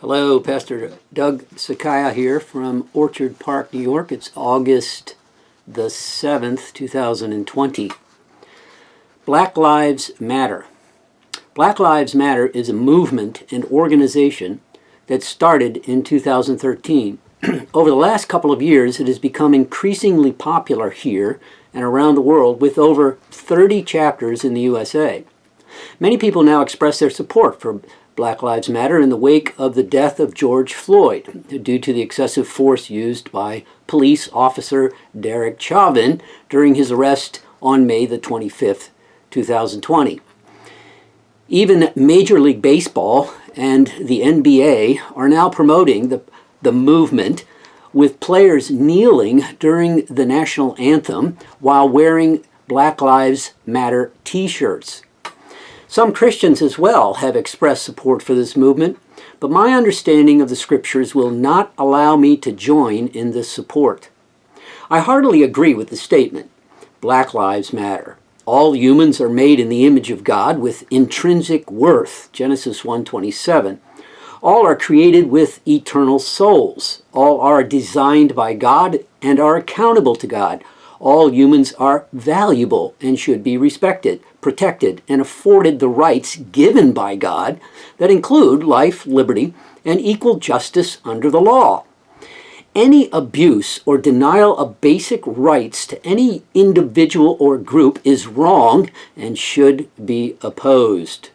Hello, Pastor Doug Sakaya here from Orchard Park, New York. It's August the 7th, 2020. Black Lives Matter. Black Lives Matter is a movement and organization that started in 2013. Over the last couple of years, it has become increasingly popular here and around the world with over 30 chapters in the USA. Many people now express their support for Black Lives Matter in the wake of the death of George Floyd due to the excessive force used by police officer Derek Chauvin during his arrest on May the 25th, 2020. Even Major League Baseball and the NBA are now promoting the movement with players kneeling during the national anthem while wearing Black Lives Matter t-shirts. Some Christians as well have expressed support for this movement, but my understanding of the scriptures will not allow me to join in this support. I heartily agree with the statement, Black Lives Matter. All humans are made in the image of God with intrinsic worth, Genesis 1:27. All are created with eternal souls. All are designed by God and are accountable to God. All humans are valuable and should be respected, protected, and afforded the rights given by God that include life, liberty, and equal justice under the law. Any abuse or denial of basic rights to any individual or group is wrong and should be opposed.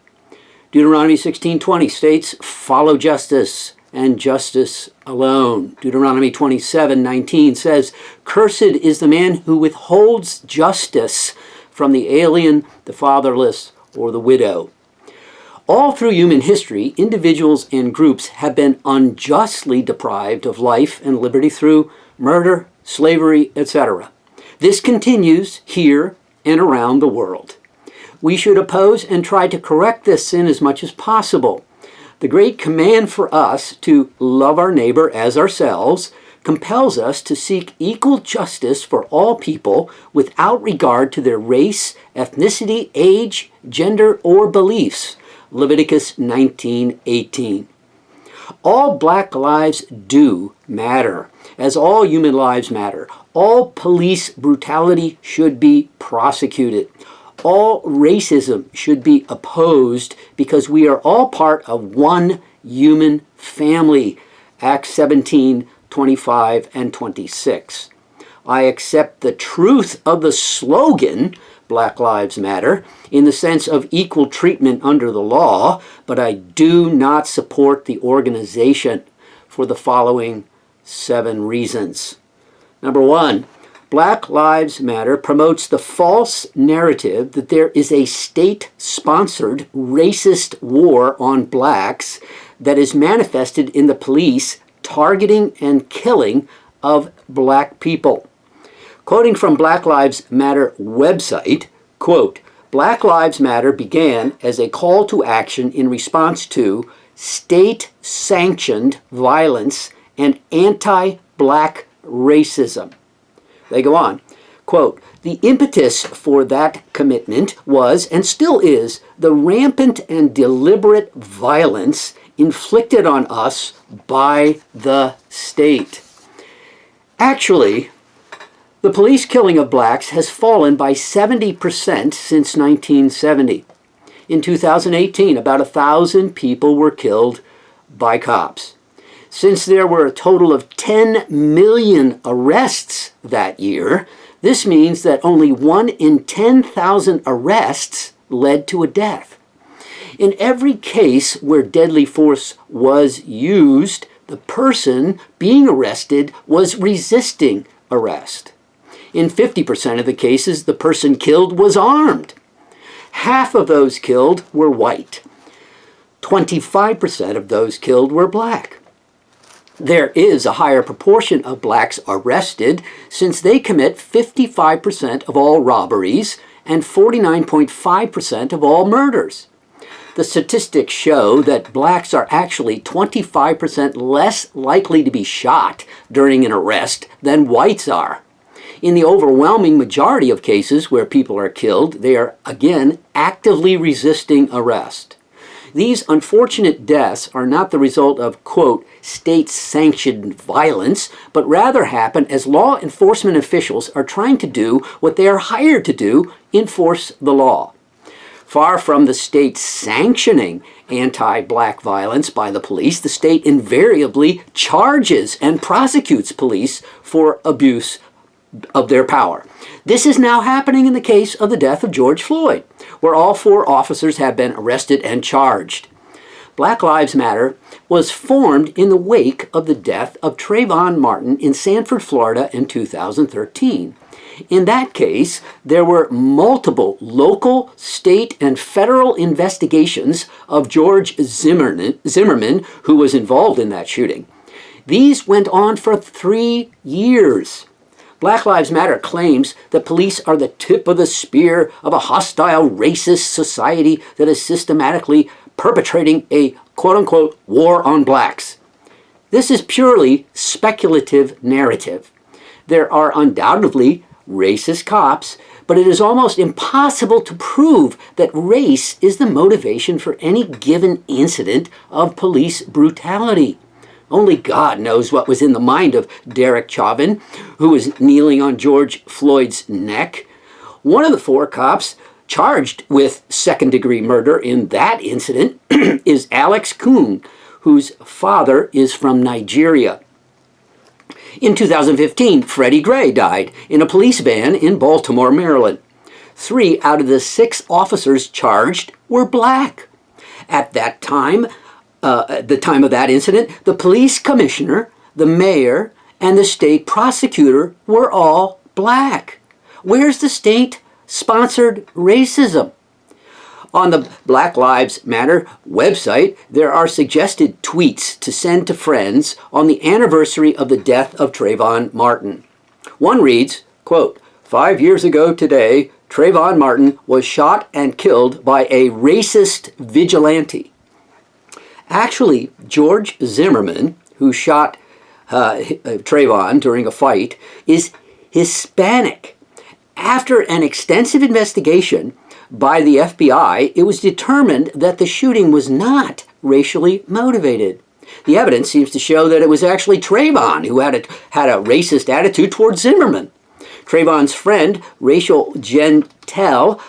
Deuteronomy 16:20 states, "Follow justice and justice alone." Deuteronomy 27:19 says, "Cursed is the man who withholds justice from the alien, the fatherless, or the widow." All through human history, individuals and groups have been unjustly deprived of life and liberty through murder, slavery, etc. This continues here and around the world. We should oppose and try to correct this sin as much as possible. The great command for us to love our neighbor as ourselves compels us to seek equal justice for all people without regard to their race, ethnicity, age, gender, or beliefs. Leviticus 19:18. All black lives do matter, as all human lives matter. All police brutality should be prosecuted. All racism should be opposed because we are all part of one human family. Acts 17:25 and 26. I accept the truth of the slogan, Black Lives Matter, in the sense of equal treatment under the law, but I do not support the organization for the following 7 reasons. Number 1, Black Lives Matter promotes the false narrative that there is a state-sponsored racist war on blacks that is manifested in the police targeting and killing of black people. Quoting from Black Lives Matter website, quote, "Black Lives Matter began as a call to action in response to state-sanctioned violence and anti-black racism." They go on, quote, "The impetus for that commitment was, and still is, the rampant and deliberate violence inflicted on us by the state." Actually, the police killing of blacks has fallen by 70% since 1970. In 2018, about 1,000 people were killed by cops. Since there were a total of 10 million arrests that year, this means that only 1 in 10,000 arrests led to a death. In every case where deadly force was used, the person being arrested was resisting arrest. In 50% of the cases, the person killed was armed. Half of those killed were white. 25% of those killed were black. There is a higher proportion of blacks arrested since they commit 55% of all robberies and 49.5% of all murders. The statistics show that blacks are actually 25% less likely to be shot during an arrest than whites are. In the overwhelming majority of cases where people are killed, they are, again, actively resisting arrest. These unfortunate deaths are not the result of, quote, state-sanctioned violence, but rather happen as law enforcement officials are trying to do what they are hired to do, enforce the law. Far from the state sanctioning anti-black violence by the police, the state invariably charges and prosecutes police for abuse of their power. This is now happening in the case of the death of George Floyd, where all 4 officers have been arrested and charged. Black Lives Matter was formed in the wake of the death of Trayvon Martin in Sanford, Florida in 2013. In that case, there were multiple local, state, and federal investigations of George Zimmerman, who was involved in that shooting. These went on for 3 years. Black Lives Matter claims that police are the tip of the spear of a hostile, racist society that is systematically perpetrating a quote-unquote war on blacks. This is purely speculative narrative. There are undoubtedly racist cops, but it is almost impossible to prove that race is the motivation for any given incident of police brutality. Only God knows what was in the mind of Derek Chauvin, who was kneeling on George Floyd's neck. One of the 4 cops charged with second-degree murder in that incident is Alex Kuhn, whose father is from Nigeria. In 2015, Freddie Gray died in a police van in Baltimore, Maryland. 3 out of the 6 officers charged were black. At that time, the time of that incident, the police commissioner, the mayor, and the state prosecutor were all black. Where's the state-sponsored racism? On the Black Lives Matter website, there are suggested tweets to send to friends on the anniversary of the death of Trayvon Martin. One reads, quote, 5 years ago today, Trayvon Martin was shot and killed by a racist vigilante. Actually, George Zimmerman, who shot Trayvon during a fight, is Hispanic. After an extensive investigation by the FBI, it was determined that the shooting was not racially motivated. The evidence seems to show that it was actually Trayvon who had a racist attitude towards Zimmerman. Trayvon's friend, Rachel Gentel,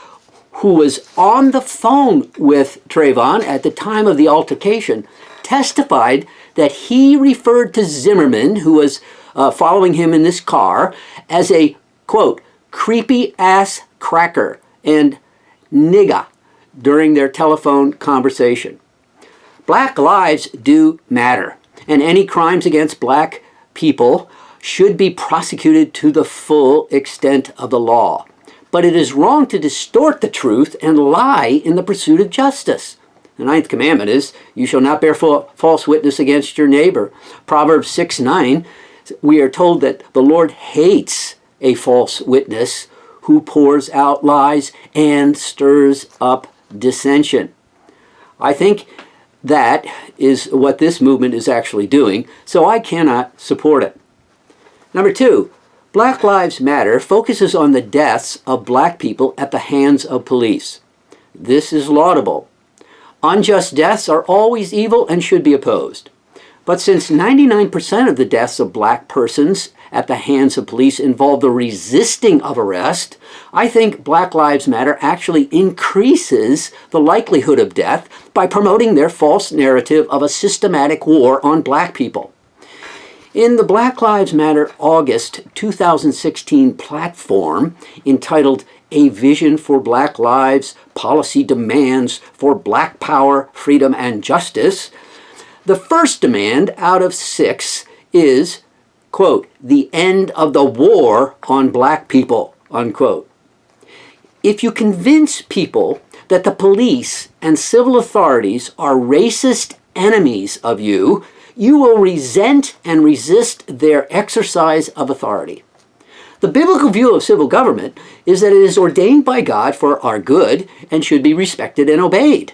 who was on the phone with Trayvon at the time of the altercation, testified that he referred to Zimmerman, who was following him in this car, as a, quote, creepy-ass cracker and nigga during their telephone conversation. Black lives do matter, and any crimes against black people should be prosecuted to the full extent of the law. But it is wrong to distort the truth and lie in the pursuit of justice. The 9th commandment is, you shall not bear false witness against your neighbor. Proverbs 6:9, we are told that the Lord hates a false witness who pours out lies and stirs up dissension. I think that is what this movement is actually doing, so I cannot support it. Number 2, Black Lives Matter focuses on the deaths of black people at the hands of police. This is laudable. Unjust deaths are always evil and should be opposed. But since 99% of the deaths of black persons at the hands of police involve the resisting of arrest, I think Black Lives Matter actually increases the likelihood of death by promoting their false narrative of a systematic war on black people. In the Black Lives Matter August 2016 platform entitled A Vision for Black Lives, Policy Demands for Black Power, Freedom, and Justice, the first demand out of 6 is, quote, the end of the war on black people, unquote. If you convince people that the police and civil authorities are racist enemies of you, you will resent and resist their exercise of authority. The biblical view of civil government is that it is ordained by God for our good and should be respected and obeyed.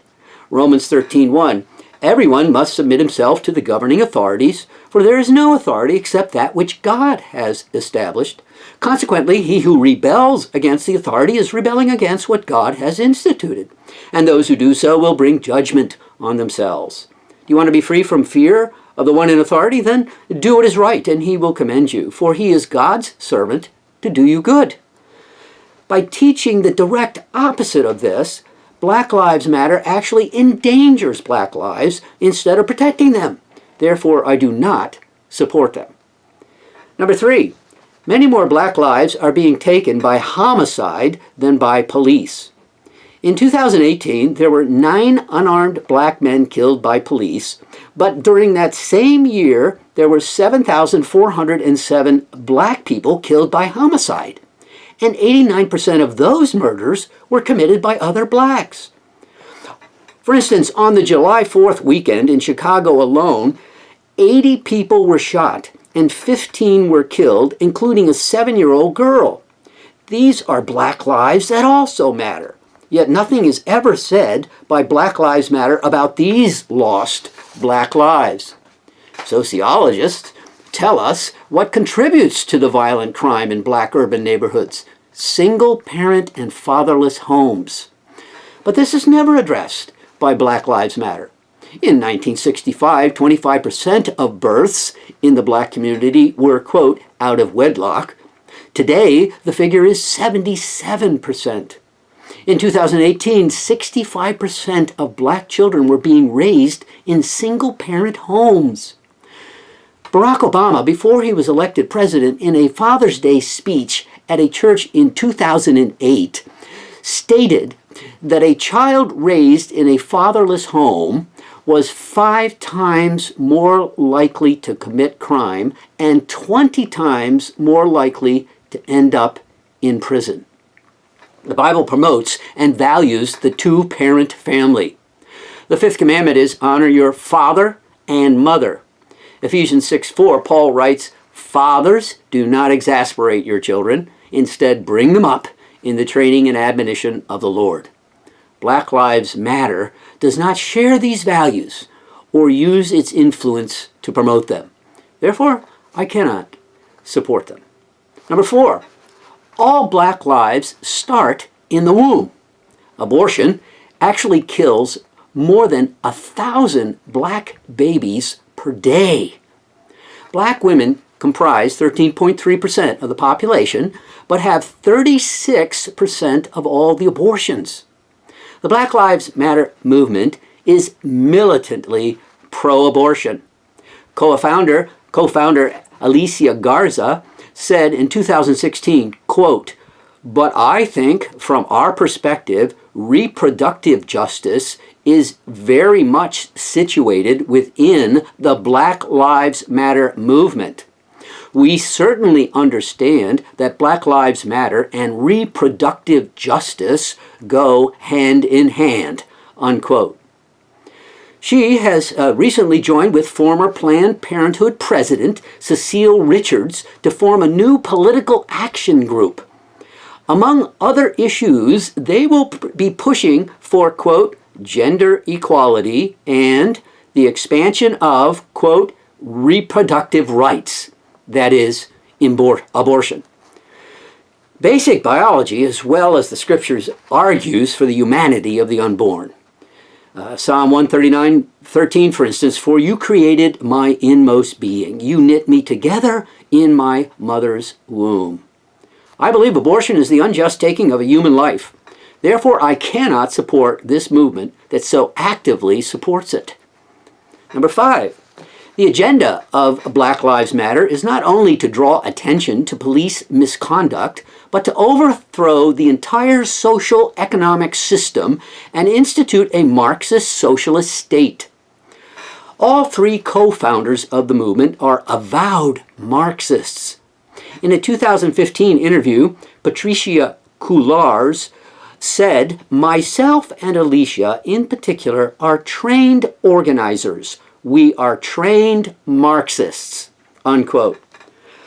Romans 13:1, everyone must submit himself to the governing authorities, for there is no authority except that which God has established. Consequently, he who rebels against the authority is rebelling against what God has instituted, and those who do so will bring judgment on themselves. Do you want to be free from fear of the one in authority? Then do what is right, and he will commend you, for he is God's servant to do you good. By teaching the direct opposite of this, Black Lives Matter actually endangers black lives instead of protecting them. Therefore, I do not support them. Number 3, many more black lives are being taken by homicide than by police. In 2018, there were 9 unarmed black men killed by police, but during that same year, there were 7,407 black people killed by homicide. And 89% of those murders were committed by other blacks. For instance, on the July 4th weekend in Chicago alone, 80 people were shot and 15 were killed, including a 7-year-old girl. These are black lives that also matter. Yet nothing is ever said by Black Lives Matter about these lost black lives. Sociologists tell us what contributes to the violent crime in black urban neighborhoods: single-parent and fatherless homes. But this is never addressed by Black Lives Matter. In 1965, 25% of births in the black community were, quote, out of wedlock. Today, the figure is 77%. In 2018, 65% of black children were being raised in single-parent homes. Barack Obama, before he was elected president, in a Father's Day speech at a church in 2008, stated that a child raised in a fatherless home was 5 times more likely to commit crime and 20 times more likely to end up in prison. The Bible promotes and values the 2-parent family. The 5th commandment is honor your father and mother. Ephesians 6:4, Paul writes, "Fathers, do not exasperate your children. Instead, bring them up in the training and admonition of the Lord." Black Lives Matter does not share these values or use its influence to promote them. Therefore, I cannot support them. Number 4, all black lives start in the womb. Abortion actually kills more than 1,000 black babies per day. Black women comprise 13.3% of the population, but have 36% of all the abortions. The Black Lives Matter movement is militantly pro-abortion. Co-founder Alicia Garza said in 2016, quote, "But I think from our perspective, reproductive justice is very much situated within the Black Lives Matter movement. We certainly understand that Black Lives Matter and reproductive justice go hand in hand," unquote. She has recently joined with former Planned Parenthood president Cecile Richards to form a new political action group. Among other issues, they will be pushing for, quote, gender equality and the expansion of, quote, reproductive rights, that is, abortion. Basic biology, as well as the scriptures, argues for the humanity of the unborn. Psalm 139:13, for instance, "For you created my inmost being. You knit me together in my mother's womb." I believe abortion is the unjust taking of a human life. Therefore, I cannot support this movement that so actively supports it. Number 5, the agenda of Black Lives Matter is not only to draw attention to police misconduct, but to overthrow the entire social economic system and institute a Marxist socialist state. All 3 co-founders of the movement are avowed Marxists. In a 2015 interview, Patricia Coulars said, "Myself and Alicia in particular are trained organizers. We are trained Marxists," unquote.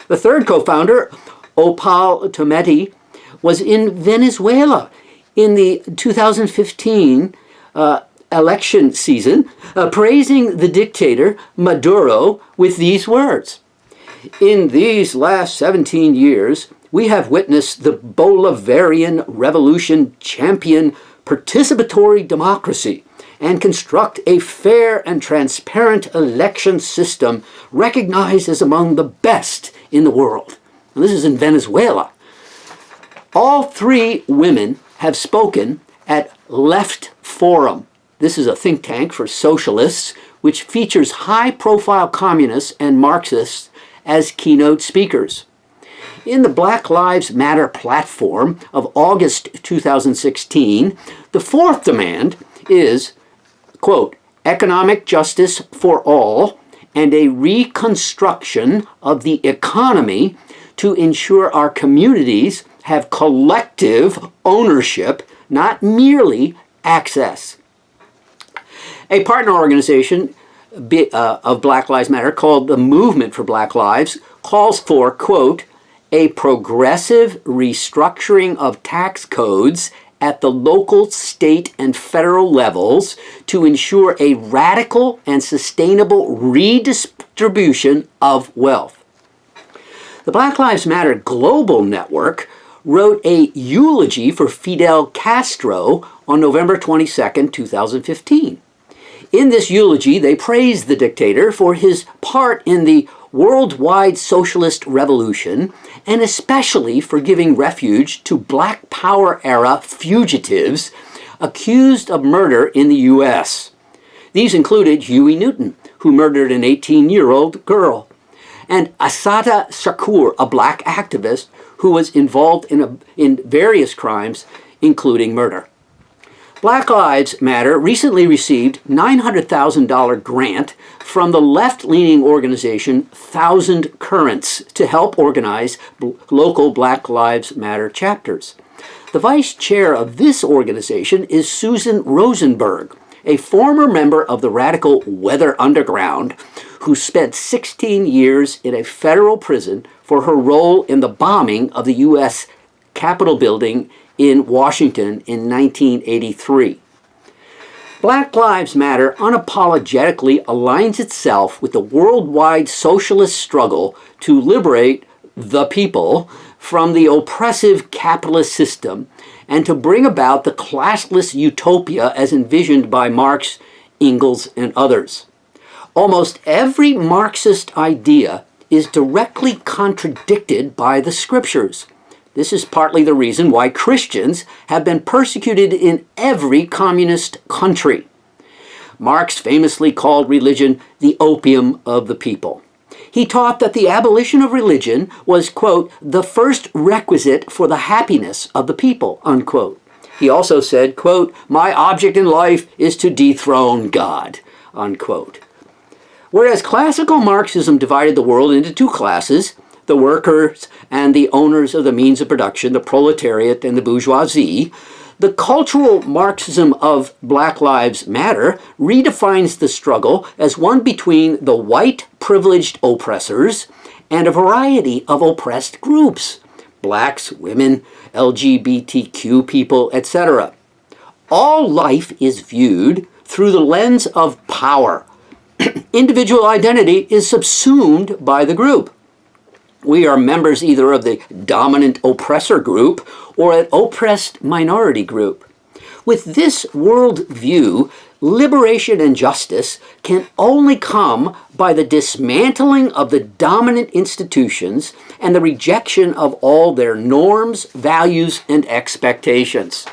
The 3rd co-founder, Opal Tometi, was in Venezuela in the 2015 election season, praising the dictator Maduro with these words: "In these last 17 years, we have witnessed the Bolivarian Revolution champion participatory democracy and construct a fair and transparent election system recognized as among the best in the world. And this is in Venezuela. All three women have spoken at Left Forum. This is a think tank for socialists, which features high-profile communists and Marxists as keynote speakers. In the Black Lives Matter platform of August 2016, the fourth demand is, quote, economic justice for all and a reconstruction of the economy to ensure our communities have collective ownership, not merely access. A partner organization of Black Lives Matter called the Movement for Black Lives calls for, quote, a progressive restructuring of tax codes at the local, state, and federal levels to ensure a radical and sustainable redistribution of wealth. The Black Lives Matter Global Network wrote a eulogy for Fidel Castro on November 22, 2015. In this eulogy, they praised the dictator for his part in the worldwide socialist revolution, and especially for giving refuge to Black Power-era fugitives accused of murder in the U.S. These included Huey Newton, who murdered an 18-year-old girl, and Assata Shakur, a Black activist who was involved in various crimes, including murder. Black Lives Matter recently received a $900,000 grant from the left-leaning organization Thousand Currents to help organize local Black Lives Matter chapters. The vice chair of this organization is Susan Rosenberg, a former member of the radical Weather Underground, who spent 16 years in a federal prison for her role in the bombing of the U.S. Capitol building in Washington in 1983. Black Lives Matter unapologetically aligns itself with the worldwide socialist struggle to liberate the people from the oppressive capitalist system and to bring about the classless utopia as envisioned by Marx, Engels, and others. Almost every Marxist idea is directly contradicted by the scriptures. This is partly the reason why Christians have been persecuted in every communist country. Marx famously called religion the opium of the people. He taught that the abolition of religion was, quote, the first requisite for the happiness of the people, unquote. He also said, quote, my object in life is to dethrone God, unquote. Whereas classical Marxism divided the world into two classes, the workers and the owners of the means of production, the proletariat and the bourgeoisie, the cultural Marxism of Black Lives Matter redefines the struggle as one between the white privileged oppressors and a variety of oppressed groups, blacks, women, LGBTQ people, etc. All life is viewed through the lens of power. Individual identity is subsumed by the group. We are members either of the dominant oppressor group or an oppressed minority group. With this worldview, liberation and justice can only come by the dismantling of the dominant institutions and the rejection of all their norms, values, and expectations.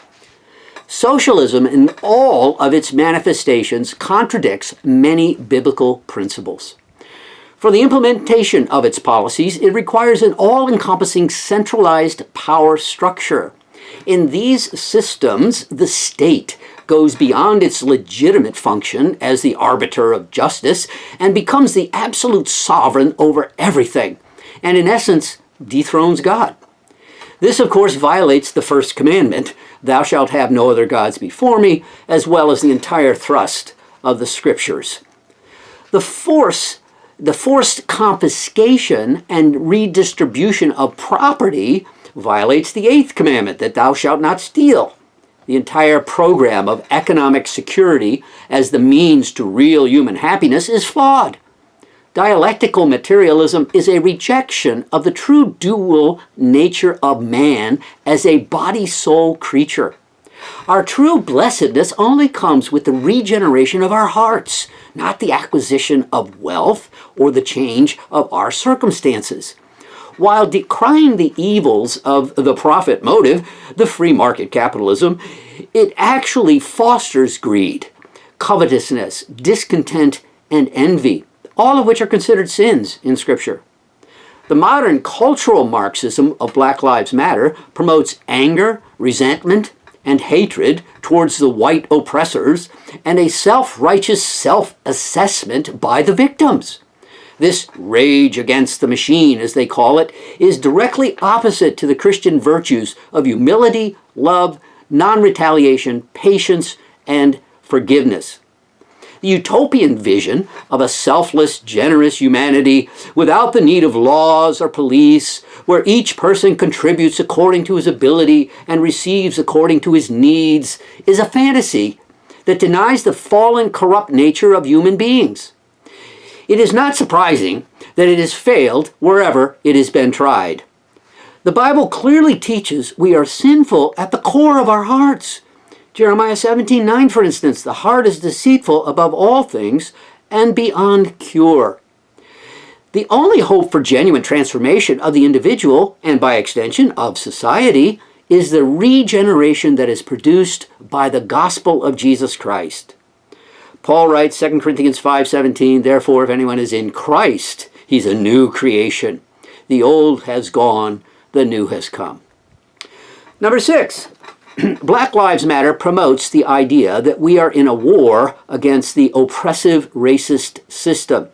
Socialism in all of its manifestations contradicts many biblical principles. For the implementation of its policies, it requires an all-encompassing centralized power structure. In these systems, the state goes beyond its legitimate function as the arbiter of justice and becomes the absolute sovereign over everything, and in essence, dethrones God. This, of course, violates the first commandment, thou shalt have no other gods before me, as well as the entire thrust of the scriptures. The forced confiscation and redistribution of property violates the eighth commandment, that thou shalt not steal. The entire program of economic security as the means to real human happiness is flawed. Dialectical materialism is a rejection of the true dual nature of man as a body-soul creature. Our true blessedness only comes with the regeneration of our hearts, not the acquisition of wealth or the change of our circumstances. While decrying the evils of the profit motive, the free market capitalism, it actually fosters greed, covetousness, discontent, and envy, all of which are considered sins in Scripture. The modern cultural Marxism of Black Lives Matter promotes anger, resentment, and hatred towards the white oppressors and a self-righteous self-assessment by the victims. This rage against the machine, as they call it, is directly opposite to the Christian virtues of humility, love, non-retaliation, patience, and forgiveness. The utopian vision of a selfless, generous humanity without the need of laws or police, where each person contributes according to his ability and receives according to his needs, is a fantasy that denies the fallen, corrupt nature of human beings. It is not surprising that it has failed wherever it has been tried. The Bible clearly teaches we are sinful at the core of our hearts. Jeremiah 17:9, for instance, the heart is deceitful above all things and beyond cure. The only hope for genuine transformation of the individual, and by extension of society, is the regeneration that is produced by the gospel of Jesus Christ. Paul writes, 2 Corinthians 5:17, therefore, if anyone is in Christ, he's a new creation. The old has gone, the new has come. Number 6, Black Lives Matter promotes the idea that we are in a war against the oppressive racist system.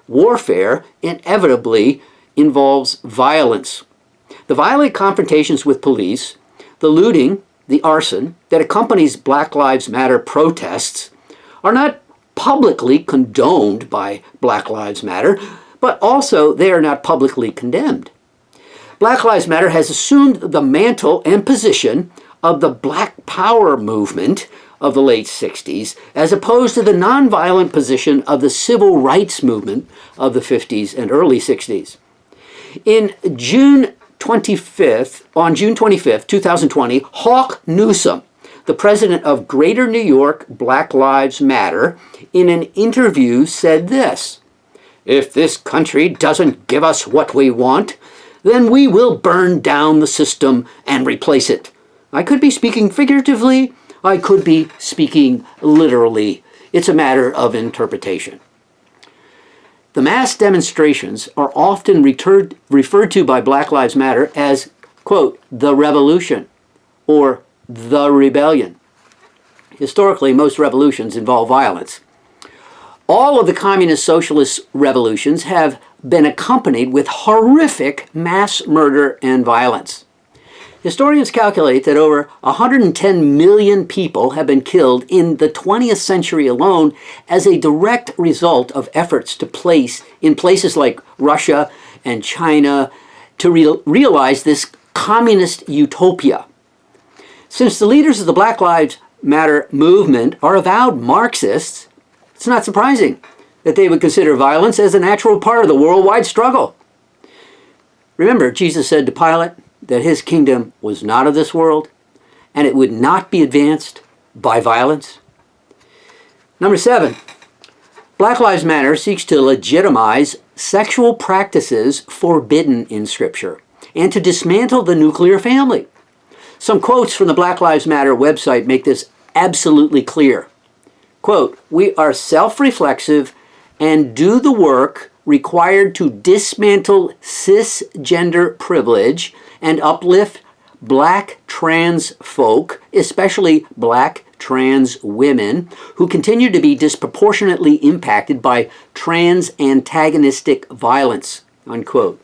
Warfare inevitably involves violence. The violent confrontations with police, the looting, the arson that accompanies Black Lives Matter protests are not publicly condoned by Black Lives Matter, but also they are not publicly condemned. Black Lives Matter has assumed the mantle and position of the Black Power movement of the late 60s, as opposed to the nonviolent position of the civil rights movement of the 50s and early 60s. On June 25th, 2020, Hawk Newsom, the president of Greater New York Black Lives Matter, in an interview said this: "If this country doesn't give us what we want, then we will burn down the system and replace it." I could be speaking figuratively, I could be speaking literally. It's a matter of interpretation. The mass demonstrations are often referred to by Black Lives Matter as, quote, the revolution or the rebellion. Historically, most revolutions involve violence. All of the communist socialist revolutions have been accompanied with horrific mass murder and violence. Historians calculate that over 110 million people have been killed in the 20th century alone as a direct result of efforts to place in places like Russia and China to realize this communist utopia. Since the leaders of the Black Lives Matter movement are avowed Marxists, it's not surprising that they would consider violence as a natural part of the worldwide struggle. Remember, Jesus said to Pilate that his kingdom was not of this world and it would not be advanced by violence. Number 7, Black Lives Matter seeks to legitimize sexual practices forbidden in Scripture and to dismantle the nuclear family. Some quotes from the Black Lives Matter website make this absolutely clear. Quote, "We are self-reflexive and do the work required to dismantle cisgender privilege and uplift Black trans folk, especially Black trans women, who continue to be disproportionately impacted by trans antagonistic violence," unquote.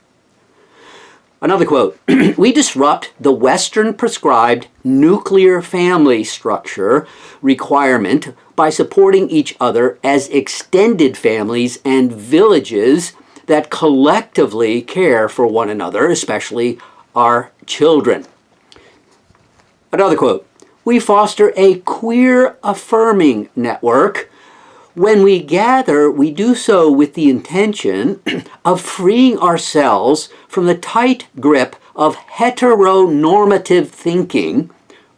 Another quote, "We disrupt the Western prescribed nuclear family structure requirement by supporting each other as extended families and villages that collectively care for one another, especially our children." Another quote, "We foster a queer affirming network. When we gather, we do so with the intention of freeing ourselves from the tight grip of heteronormative thinking,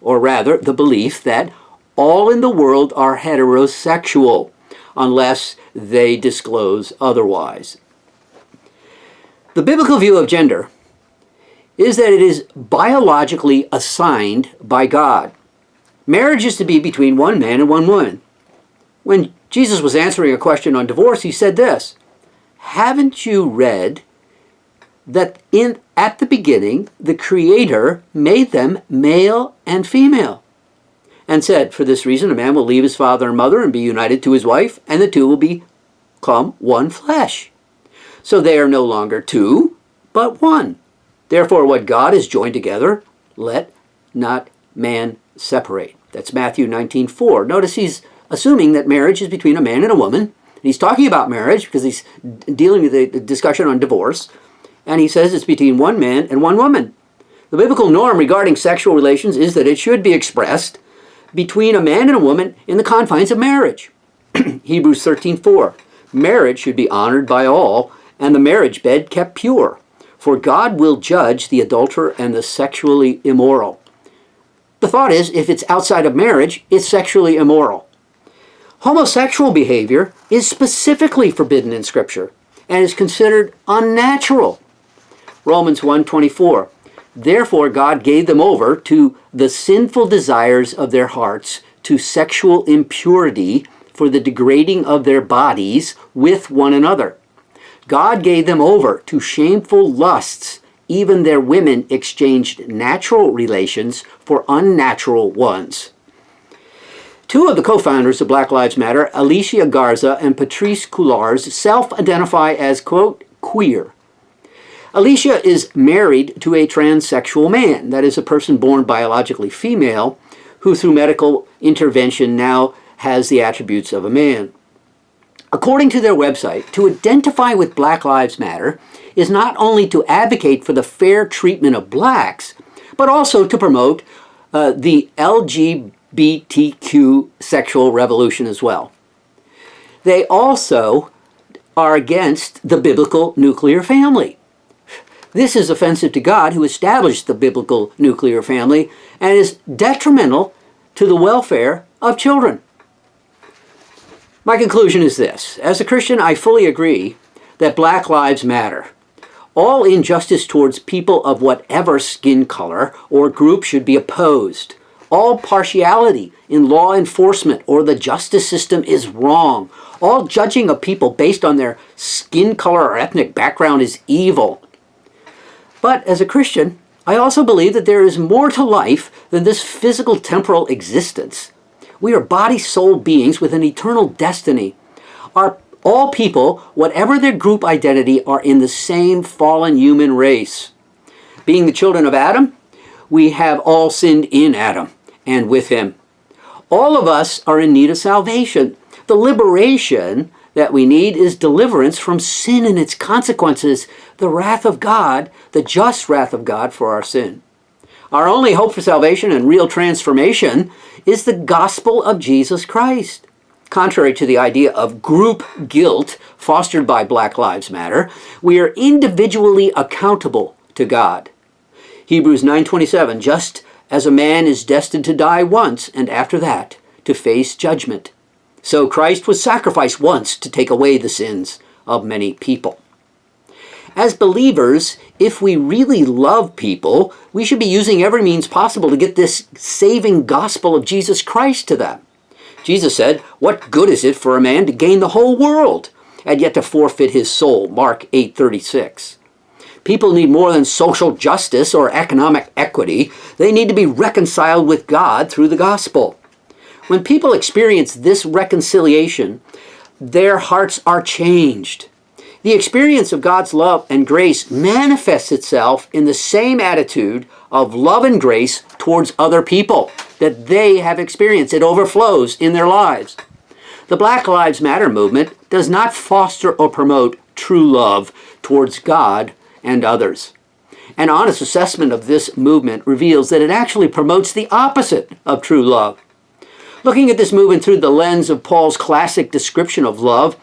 or rather the belief that all in the world are heterosexual unless they disclose otherwise. The biblical view of gender is that it is biologically assigned by God. Marriage is to be between one man and one woman. When Jesus was answering a question on divorce, he said this, "Haven't you read that at the beginning the Creator made them male and female, and said, for this reason a man will leave his father and mother and be united to his wife, and the two will become one flesh. So they are no longer two, but one. Therefore what God has joined together, let not man separate." That's Matthew 19:4. Notice he's assuming that marriage is between a man and a woman. And he's talking about marriage because he's dealing with the discussion on divorce. And he says it's between one man and one woman. The biblical norm regarding sexual relations is that it should be expressed between a man and a woman in the confines of marriage. Hebrews 13:4. Marriage should be honored by all, and the marriage bed kept pure. For God will judge the adulterer and the sexually immoral. The thought is, if it's outside of marriage, it's sexually immoral. Homosexual behavior is specifically forbidden in Scripture and is considered unnatural. Romans 1:24. Therefore God gave them over to the sinful desires of their hearts, to sexual impurity for the degrading of their bodies with one another. God gave them over to shameful lusts. Even their women exchanged natural relations for unnatural ones. Two of the co-founders of Black Lives Matter, Alicia Garza and Patrisse Cullors, self-identify as, quote, queer. Alicia is married to a transsexual man, that is, a person born biologically female, who through medical intervention now has the attributes of a man. According to their website, to identify with Black Lives Matter is not only to advocate for the fair treatment of blacks, but also to promote the LGBTQ sexual revolution as well. They also are against the biblical nuclear family. This is offensive to God, who established the biblical nuclear family, and is detrimental to the welfare of children. My conclusion is this. As a Christian, I fully agree that Black Lives Matter. All injustice towards people of whatever skin color or group should be opposed. All partiality in law enforcement or the justice system is wrong. All judging of people based on their skin color or ethnic background is evil. But as a Christian, I also believe that there is more to life than this physical temporal existence. We are body-soul beings with an eternal destiny. All people, whatever their group identity, are in the same fallen human race. Being the children of Adam, we have all sinned in Adam and with him. All of us are in need of salvation. The liberation that we need is deliverance from sin and its consequences, the wrath of God, the just wrath of God for our sin. Our only hope for salvation and real transformation is the gospel of Jesus Christ. Contrary to the idea of group guilt fostered by Black Lives Matter, we are individually accountable to God. Hebrews 9:27, just as a man is destined to die once, and after that to face judgment, so Christ was sacrificed once to take away the sins of many people. As believers, if we really love people, we should be using every means possible to get this saving gospel of Jesus Christ to them. Jesus said, "What good is it for a man to gain the whole world and yet to forfeit his soul?" Mark 8:36. People need more than social justice or economic equity. They need to be reconciled with God through the gospel. When people experience this reconciliation, their hearts are changed. The experience of God's love and grace manifests itself in the same attitude of love and grace towards other people that they have experienced. It overflows in their lives. The Black Lives Matter movement does not foster or promote true love towards God and others. An honest assessment of this movement reveals that it actually promotes the opposite of true love. Looking at this movement through the lens of Paul's classic description of love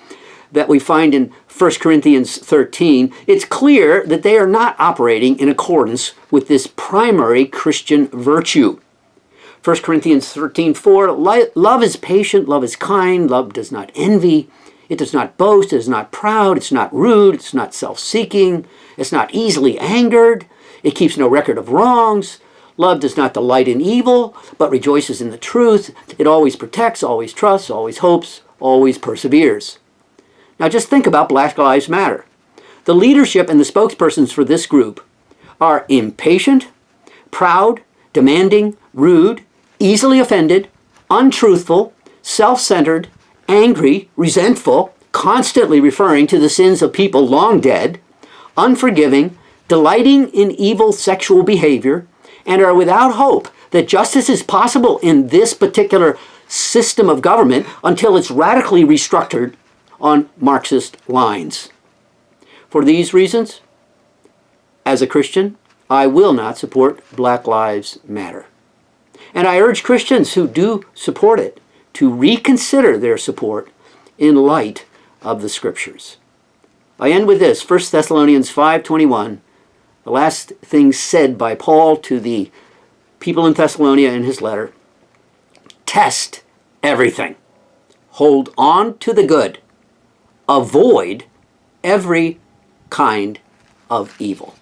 that we find in 1 Corinthians 13, it's clear that they are not operating in accordance with this primary Christian virtue. 1 Corinthians 13:4, love is patient, love is kind, love does not envy, it does not boast, it is not proud, it's not rude, it's not self-seeking, it's not easily angered, it keeps no record of wrongs. Love does not delight in evil, but rejoices in the truth. It always protects, always trusts, always hopes, always perseveres. Now just think about Black Lives Matter. The leadership and the spokespersons for this group are impatient, proud, demanding, rude, easily offended, untruthful, self-centered, angry, resentful, constantly referring to the sins of people long dead, unforgiving, delighting in evil sexual behavior, and are without hope that justice is possible in this particular system of government until it's radically restructured on Marxist lines. For these reasons, as a Christian, I will not support Black Lives Matter. And I urge Christians who do support it to reconsider their support in light of the Scriptures. I end with this, 1 Thessalonians 5:21, the last thing said by Paul to the people in Thessalonica in his letter. Test everything. Hold on to the good. Avoid every kind of evil.